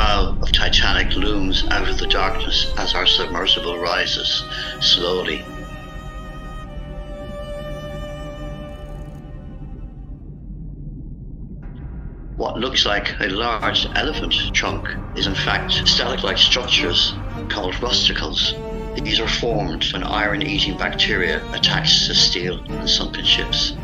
prow of Titanic looms out of the darkness as our submersible rises slowly. What looks like a large elephant trunk is in fact stalactite structures called rusticles. These are formed when iron-eating bacteria attacks the steel and sunken ships.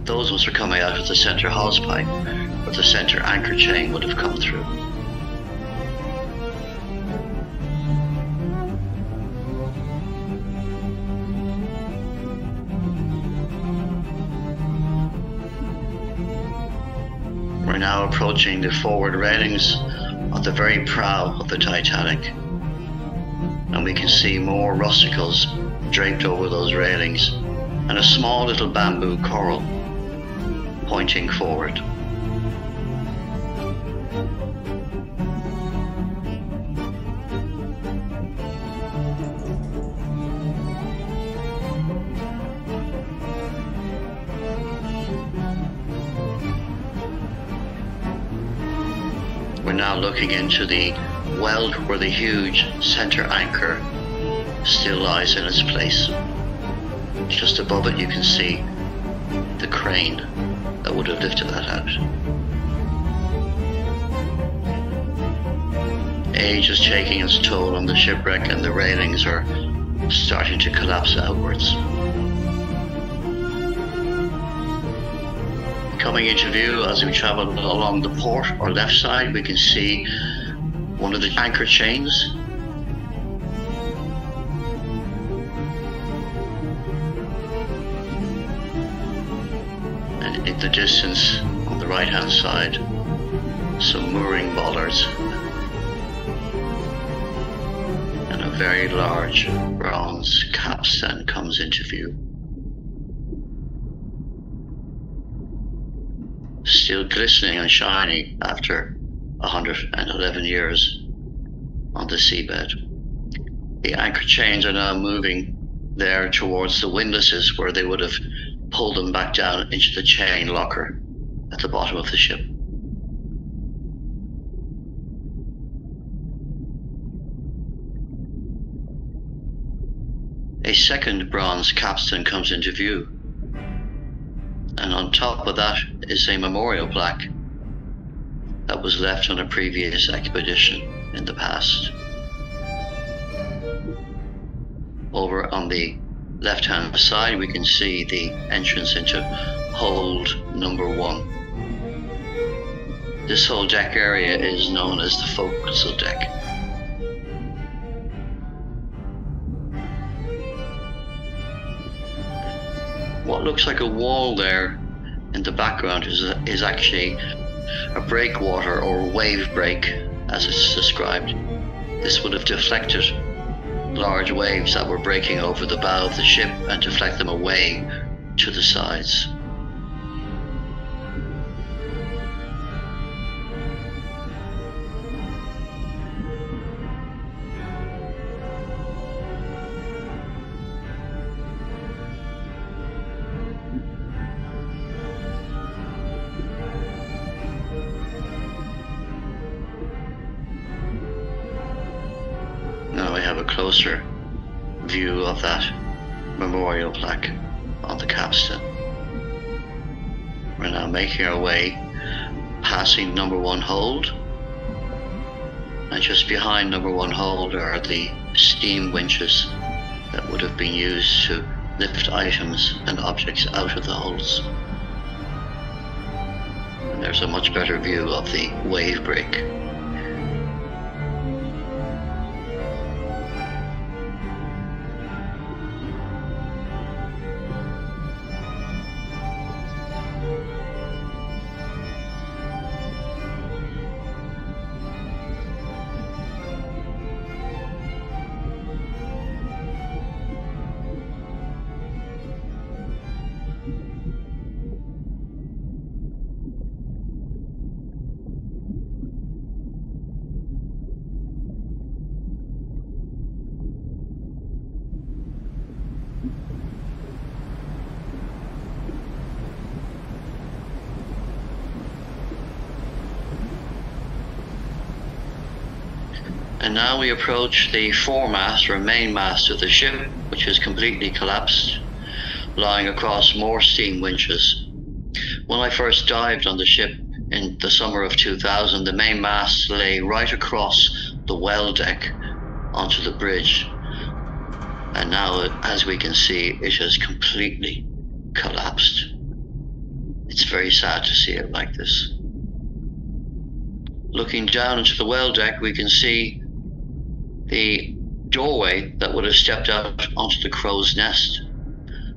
Those ones are coming out of the center hose pipe, where the center anchor chain would have come through. We're now approaching the forward railings of the very prow of the Titanic, and we can see more rusticles draped over those railings and a small little bamboo coral pointing forward. We're now looking into the weld where the huge center anchor still lies in its place. Just above it you can see the crane that would have lifted that out. Age is taking its toll on the shipwreck and the railings are starting to collapse outwards. Coming into view as we travel along the port or left side, we can see one of the anchor chains. And in the distance on the right hand side, some mooring bollards and a very large bronze capstan comes into view. Still glistening and shining after 111 years on the seabed. The anchor chains are now moving there towards the windlasses where they would have pulled them back down into the chain locker at the bottom of the ship. A second bronze capstan comes into view, and on top of that is a memorial plaque that was left on a previous expedition in the past. Over on the left hand side we can see the entrance into hold number 1. This whole deck area is known as the forecastle deck. What looks like a wall there in the background is actually a breakwater or wave break as it's described. This would have deflected large waves that were breaking over the bow of the ship and deflect them away to the sides. Now we have a closer view of that memorial plaque on the capstan. We're now making our way, passing number 1 hold, and just behind number 1 hold are the steam winches that would have been used to lift items and objects out of the holds. And there's a much better view of the wave break. And now we approach the foremast or main mast of the ship, which is completely collapsed, lying across more steam winches. When I first dived on the ship in the summer of 2000, the main mast lay right across the well deck onto the bridge. And now, as we can see, it has completely collapsed. It's very sad to see it like this. Looking down into the well deck, we can see the doorway that would have stepped out onto the crow's nest.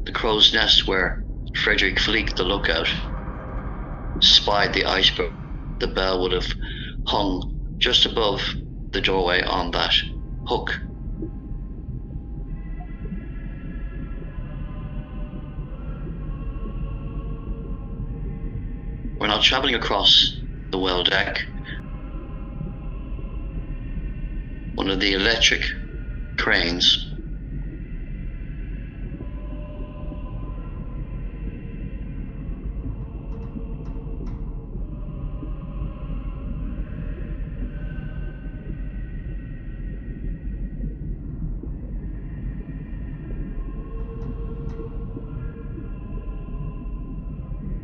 The crow's nest where Frederick Fleek, the lookout, spied the iceberg. The bell would have hung just above the doorway on that hook. We're now traveling across the well deck. One of the electric cranes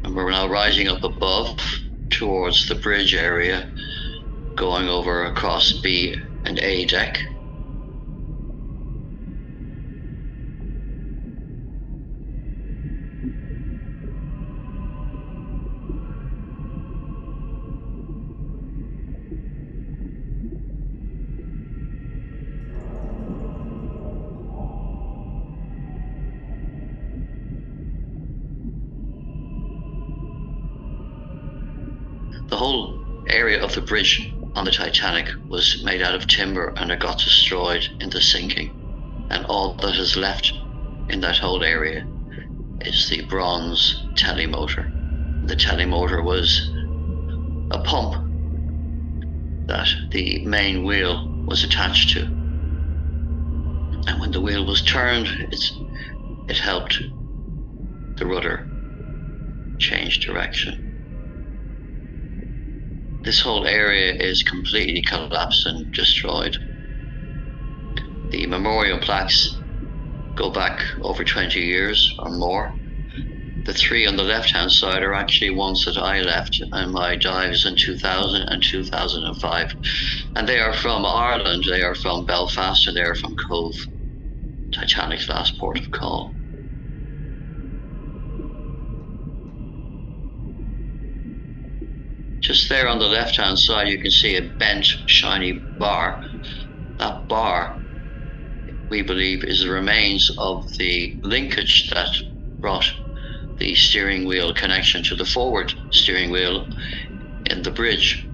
and we're now rising up above towards the bridge area, going over across B and A deck. The whole area of the bridge on the Titanic was made out of timber, and it got destroyed in the sinking, and all that is left in that whole area is the bronze telemotor. The telemotor was a pump that the main wheel was attached to, and when the wheel was turned, it helped the rudder change direction. This whole area is completely collapsed and destroyed. The memorial plaques go back over 20 years or more. The three on the left-hand side are actually ones that I left in my dives in 2000 and 2005. And they are from Ireland, they are from Belfast, and they are from Cove, Titanic's last port of call. Just there on the left-hand side, you can see a bent, shiny bar. That bar, we believe, is the remains of the linkage that brought the steering wheel connection to the forward steering wheel in the bridge.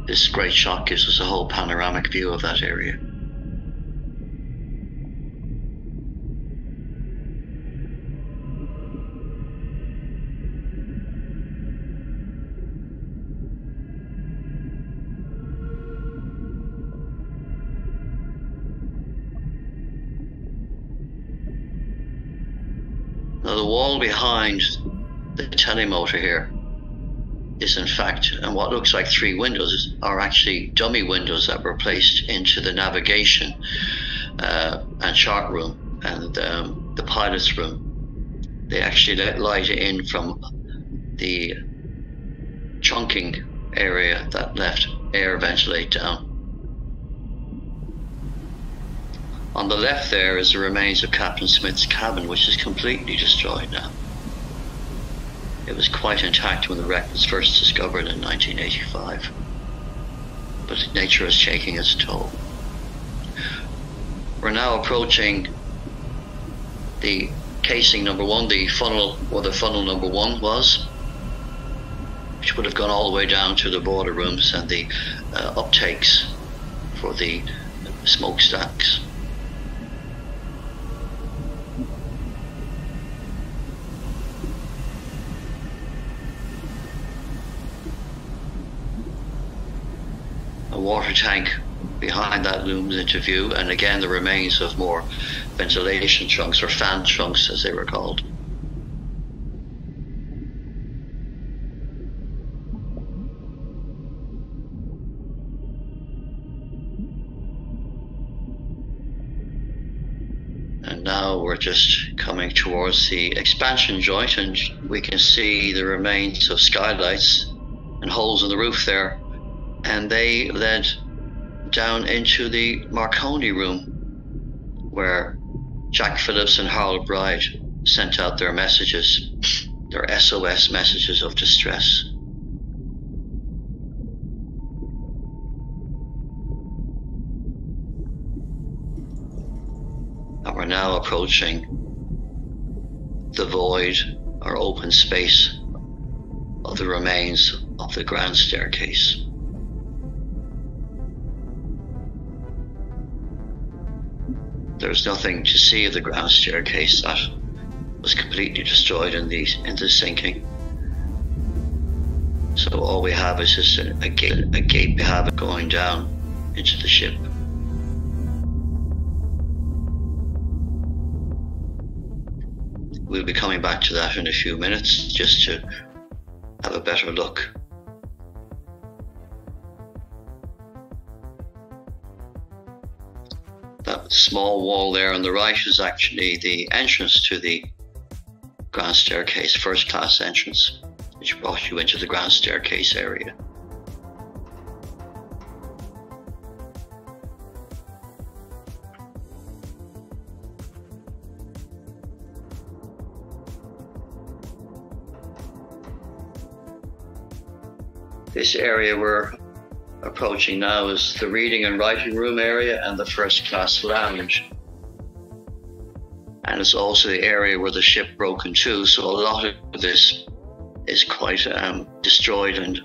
This great shot gives us a whole panoramic view of that area. Now the wall behind the telemotor here is in fact, and what looks like three windows are actually dummy windows that were placed into the navigation and chart room and the pilot's room. They actually let light in from the trunking area that left air ventilate down. On the left there is the remains of Captain Smith's cabin, which is completely destroyed now. It was quite intact when the wreck was first discovered in 1985, but nature is taking its toll. We're now approaching the casing number one, the funnel, where the funnel number one was, which would have gone all the way down to the boiler rooms and the uptakes for the smokestacks. A water tank behind that looms into view, and again the remains of more ventilation trunks, or fan trunks as they were called. And now we're just coming towards the expansion joint, and we can see the remains of skylights and holes in the roof there. And they led down into the Marconi room, where Jack Phillips and Harold Bride sent out their messages, their SOS messages of distress. And we're now approaching the void or open space of the remains of the grand staircase. There's nothing to see of the grand staircase. That was completely destroyed in the sinking. So all we have is just a gate we have going down into the ship. We'll be coming back to that in a few minutes, just to have a better look. That small wall there on the right is actually the entrance to the grand staircase, first class entrance, which brought you into the grand staircase area. This area we're approaching now is the reading and writing room area and the first class lounge. And it's also the area where the ship broke in two, so a lot of this is quite destroyed and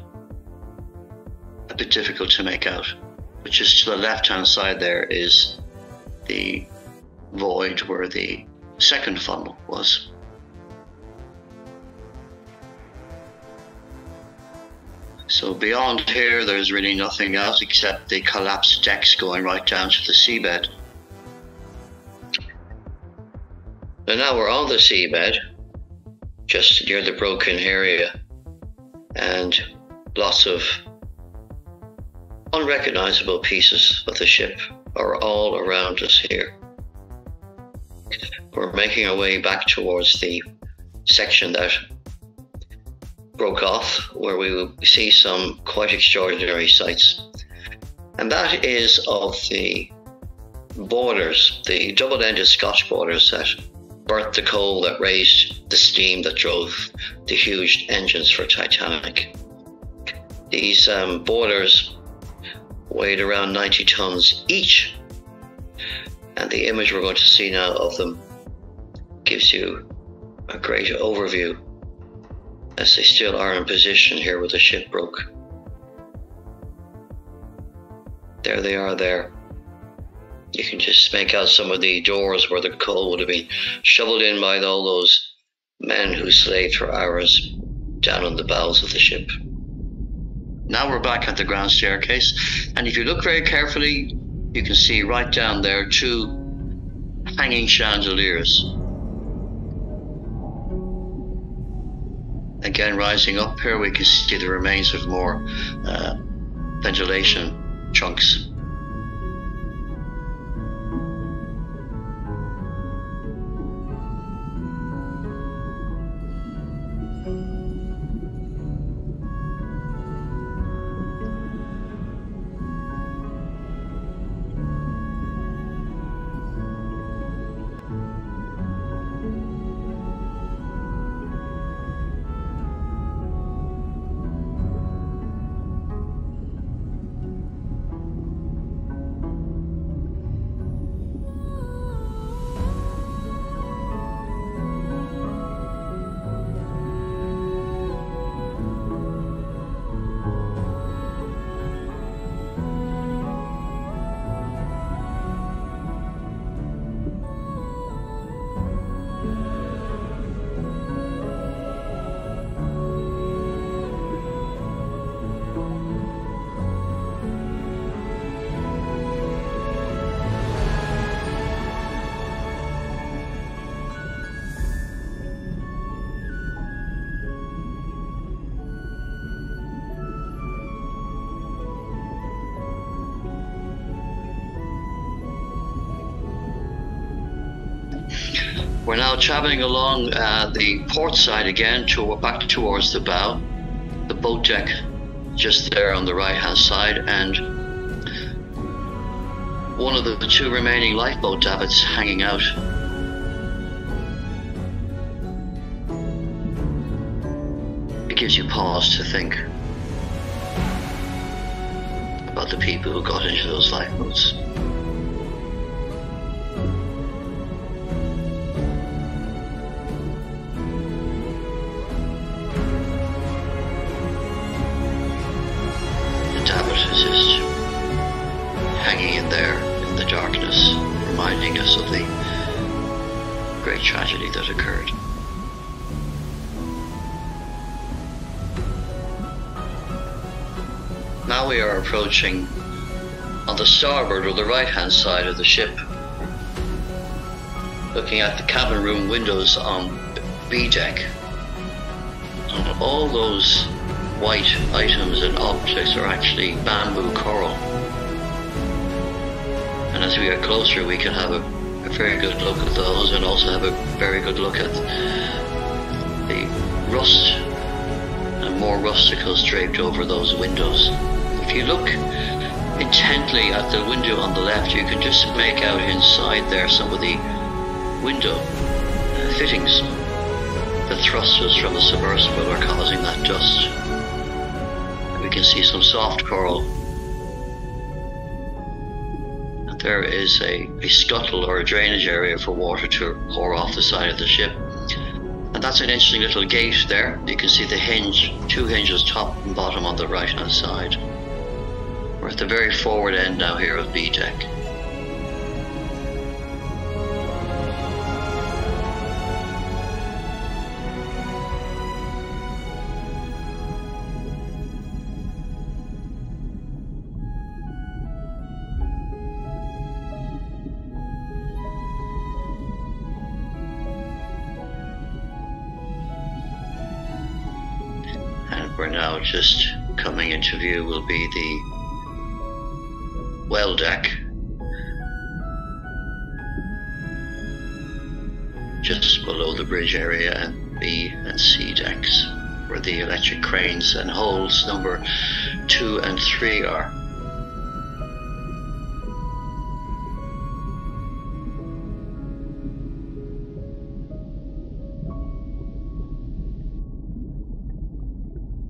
a bit difficult to make out. But just to the left-hand side there is the void where the second funnel was. So beyond here, there's really nothing else except the collapsed decks going right down to the seabed. And now we're on the seabed, just near the broken area, and lots of unrecognizable pieces of the ship are all around us here. We're making our way back towards the section that broke off, where we will see some quite extraordinary sights. And that is of the boilers, the double-ended Scotch boilers that burnt the coal that raised the steam that drove the huge engines for Titanic. These boilers weighed around 90 tons each, and the image we're going to see now of them gives you a great overview, as they still are in position here where the ship broke. There they are there. You can just make out some of the doors where the coal would have been shoveled in by all those men who slaved for hours down on the bowels of the ship. Now we're back at the grand staircase, and if you look very carefully, you can see right down there two hanging chandeliers. Again, rising up here, we can see the remains of more ventilation chunks. We're now traveling along the port side again, back towards the bow. The boat deck just there on the right-hand side, and one of the two remaining lifeboat davits hanging out. It gives you pause to think about the people who got into those lifeboats. The davit is just hanging in there in the darkness, reminding us of the great tragedy that occurred. Now we are approaching on the starboard or the right-hand side of the ship, looking at the cabin room windows on B deck. And all those white items and objects are actually bamboo coral. And as we get closer, we can have a very good look at those, and also have a very good look at the rust and more rusticles draped over those windows. If you look intently at the window on the left, you can just make out inside there some of the window fittings. The thrusters from the submersible are causing that dust. We can see some soft coral. And there is a scuttle or a drainage area for water to pour off the side of the ship. And that's an interesting little gate there. You can see the hinge, two hinges, top and bottom, on the right hand side. We're at the very forward end now here of B deck. And we're now just coming into view will be the well deck, just below the bridge area, and B and C decks, where the electric cranes and holds number 2 and 3 are.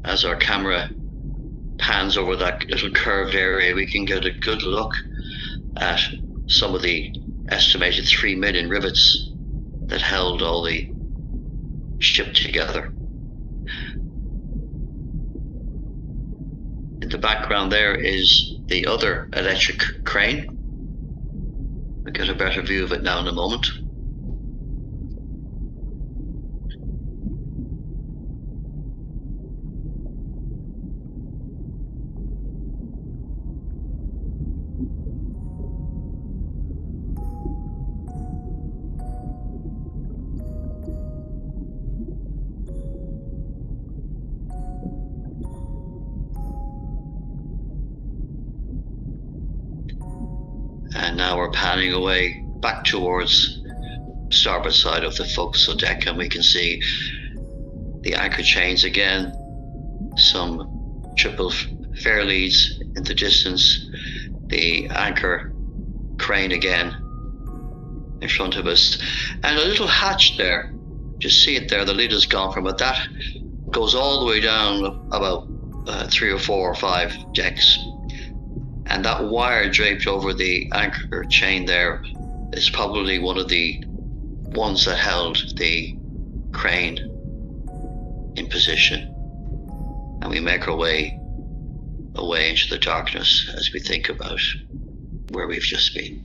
As our camera pans over that little curved area, we can get a good look at some of the estimated 3 million rivets that held all the ship together. In the background there is the other electric crane. We'll get a better view of it now in a moment. And now we're panning away back towards starboard side of the forecastle deck, and we can see the anchor chains again, some triple fair leads in the distance, the anchor crane again in front of us, and a little hatch there. Just see it there, the lid is gone from it. That goes all the way down about 3 or 4 or 5 decks. And that wire draped over the anchor chain there is probably one of the ones that held the crane in position. And we make our way away into the darkness as we think about where we've just been.